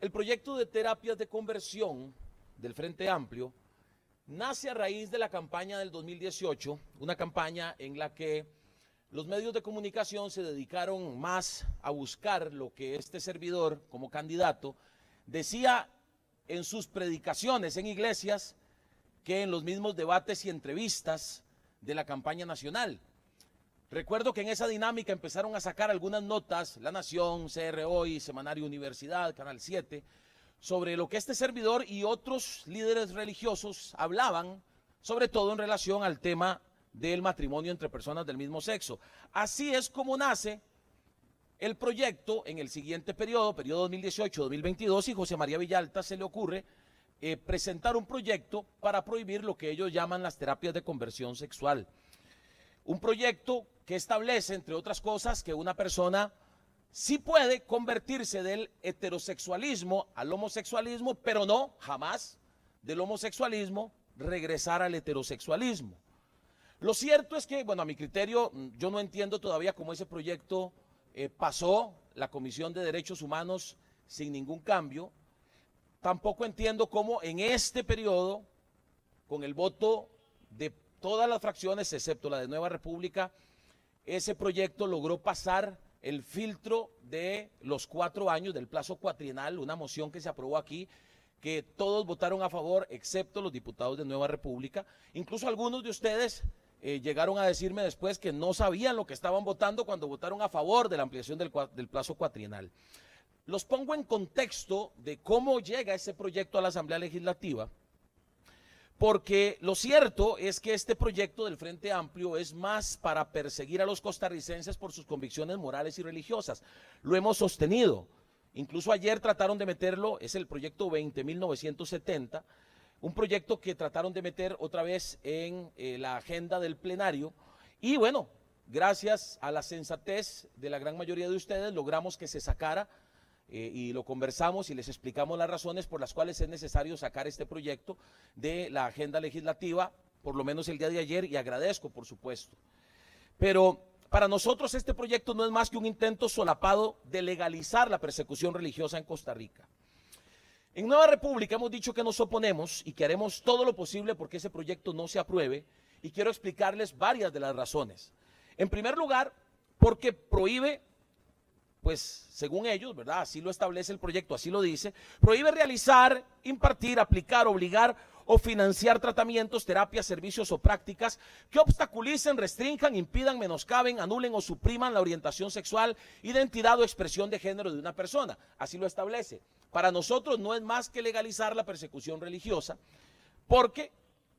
El proyecto de terapias de conversión del Frente Amplio nace a raíz de la campaña del 2018, una campaña en la que los medios de comunicación se dedicaron más a buscar lo que este servidor, como candidato, decía en sus predicaciones en iglesias que en los mismos debates y entrevistas de la campaña nacional. Recuerdo que en esa dinámica empezaron a sacar algunas notas, La Nación, CR Hoy, Semanario Universidad, Canal 7, sobre lo que este servidor y otros líderes religiosos hablaban, sobre todo en relación al tema del matrimonio entre personas del mismo sexo. Así es como nace el proyecto en el siguiente periodo 2018-2022, y José María Villalta se le ocurre presentar un proyecto para prohibir lo que ellos llaman las terapias de conversión sexual. Un proyecto que establece, entre otras cosas, que una persona sí puede convertirse del heterosexualismo al homosexualismo, pero no jamás del homosexualismo regresar al heterosexualismo. Lo cierto es que, bueno, a mi criterio, yo no entiendo todavía cómo ese proyecto pasó la Comisión de Derechos Humanos sin ningún cambio. Tampoco entiendo cómo en este periodo, con el voto de todas las fracciones, excepto la de Nueva República, ese proyecto logró pasar el filtro de los 4 años del plazo cuatrienal, una moción que se aprobó aquí, que todos votaron a favor, excepto los diputados de Nueva República. Incluso algunos de ustedes llegaron a decirme después que no sabían lo que estaban votando cuando votaron a favor de la ampliación del plazo cuatrienal. Los pongo en contexto de cómo llega ese proyecto a la Asamblea Legislativa, porque lo cierto es que este proyecto del Frente Amplio es más para perseguir a los costarricenses por sus convicciones morales y religiosas. Lo hemos sostenido. Incluso ayer trataron de meterlo, es el proyecto 20.970, un proyecto que trataron de meter otra vez en la agenda del plenario. Y bueno, gracias a la sensatez de la gran mayoría de ustedes, logramos que se sacara y lo conversamos y les explicamos las razones por las cuales es necesario sacar este proyecto de la agenda legislativa, por lo menos el día de ayer, y agradezco, por supuesto. Pero para nosotros este proyecto no es más que un intento solapado de legalizar la persecución religiosa en Costa Rica. En Nueva República hemos dicho que nos oponemos y que haremos todo lo posible porque ese proyecto no se apruebe, y quiero explicarles varias de las razones. En primer lugar, porque prohíbe, pues según ellos, ¿verdad? Así lo establece el proyecto, así lo dice, prohíbe realizar, impartir, aplicar, obligar o financiar tratamientos, terapias, servicios o prácticas que obstaculicen, restrinjan, impidan, menoscaben, anulen o supriman la orientación sexual, identidad o expresión de género de una persona. Así lo establece. Para nosotros no es más que legalizar la persecución religiosa, porque,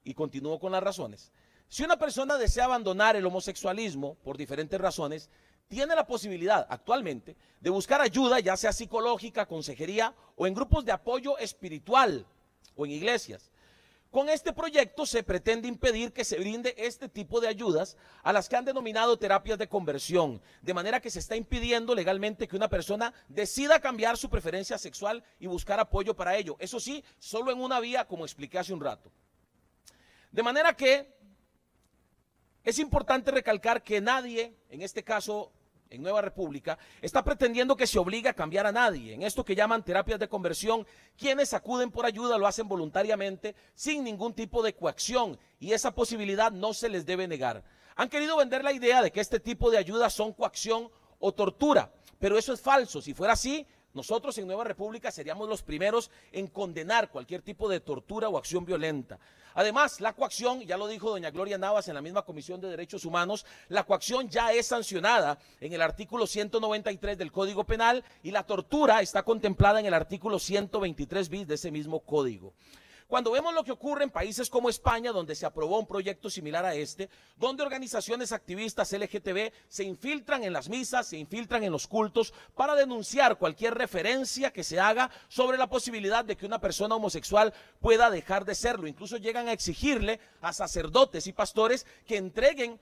y continúo con las razones, si una persona desea abandonar el homosexualismo por diferentes razones, tiene la posibilidad actualmente de buscar ayuda, ya sea psicológica, consejería o en grupos de apoyo espiritual o en iglesias. Con este proyecto se pretende impedir que se brinde este tipo de ayudas a las que han denominado terapias de conversión, de manera que se está impidiendo legalmente que una persona decida cambiar su preferencia sexual y buscar apoyo para ello. Eso sí, solo en una vía, como expliqué hace un rato. De manera que es importante recalcar que nadie, en este caso en Nueva República, está pretendiendo que se obligue a cambiar a nadie. En esto que llaman terapias de conversión, quienes acuden por ayuda lo hacen voluntariamente, sin ningún tipo de coacción, y esa posibilidad no se les debe negar. Han querido vender la idea de que este tipo de ayudas son coacción o tortura, pero eso es falso. Si fuera así, nosotros en Nueva República seríamos los primeros en condenar cualquier tipo de tortura o acción violenta. Además, la coacción, ya lo dijo doña Gloria Navas en la misma Comisión de Derechos Humanos, la coacción ya es sancionada en el artículo 193 del Código Penal, y la tortura está contemplada en el artículo 123 bis de ese mismo código. Cuando vemos lo que ocurre en países como España, donde se aprobó un proyecto similar a este, donde organizaciones activistas LGTB se infiltran en las misas, se infiltran en los cultos para denunciar cualquier referencia que se haga sobre la posibilidad de que una persona homosexual pueda dejar de serlo. Incluso llegan a exigirle a sacerdotes y pastores que entreguen,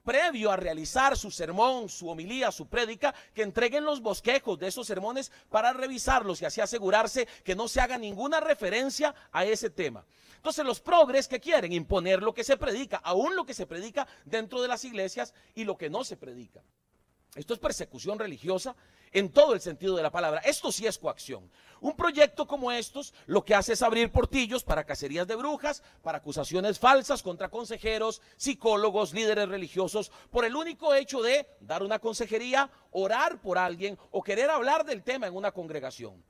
previo a realizar su sermón, su homilía, su prédica, que entreguen los bosquejos de esos sermones para revisarlos y así asegurarse que no se haga ninguna referencia a ese tema. Entonces los progres, ¿qué quieren? Imponer lo que se predica, aún lo que se predica dentro de las iglesias y lo que no se predica. Esto es persecución religiosa en todo el sentido de la palabra. Esto sí es coacción. Un proyecto como estos lo que hace es abrir portillos para cacerías de brujas, para acusaciones falsas contra consejeros, psicólogos, líderes religiosos, por el único hecho de dar una consejería, orar por alguien o querer hablar del tema en una congregación.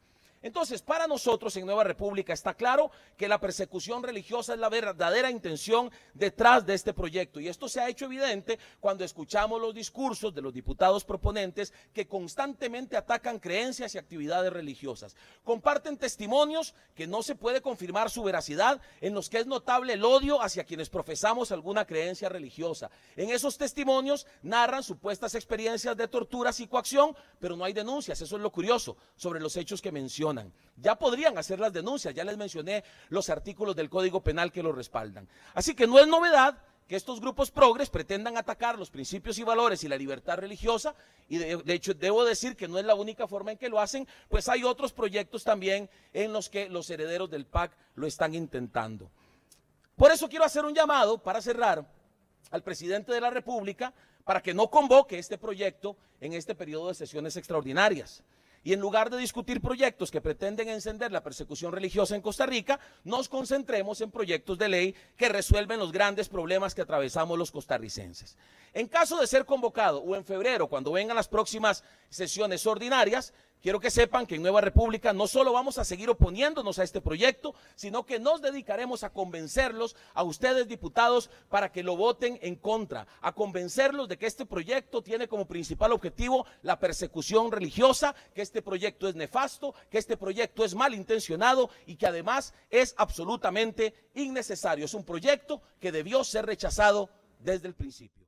Entonces, para nosotros en Nueva República está claro que la persecución religiosa es la verdadera intención detrás de este proyecto. Y esto se ha hecho evidente cuando escuchamos los discursos de los diputados proponentes que constantemente atacan creencias y actividades religiosas. Comparten testimonios que no se puede confirmar su veracidad, en los que es notable el odio hacia quienes profesamos alguna creencia religiosa. En esos testimonios narran supuestas experiencias de torturas y coacción, pero no hay denuncias. Eso es lo curioso sobre los hechos que mencionan. Ya podrían hacer las denuncias, ya les mencioné los artículos del Código Penal que lo respaldan. Así que no es novedad que estos grupos progres pretendan atacar los principios y valores y la libertad religiosa, y de hecho debo decir que no es la única forma en que lo hacen, pues hay otros proyectos también en los que los herederos del PAC lo están intentando. Por eso quiero hacer un llamado para cerrar al presidente de la República para que no convoque este proyecto en este periodo de sesiones extraordinarias. Y en lugar de discutir proyectos que pretenden encender la persecución religiosa en Costa Rica, nos concentremos en proyectos de ley que resuelven los grandes problemas que atravesamos los costarricenses. En caso de ser convocado o en febrero, cuando vengan las próximas sesiones ordinarias, quiero que sepan que en Nueva República no solo vamos a seguir oponiéndonos a este proyecto, sino que nos dedicaremos a convencerlos a ustedes, diputados, para que lo voten en contra, a convencerlos de que este proyecto tiene como principal objetivo la persecución religiosa, que este proyecto es nefasto, que este proyecto es malintencionado y que además es absolutamente innecesario. Es un proyecto que debió ser rechazado desde el principio.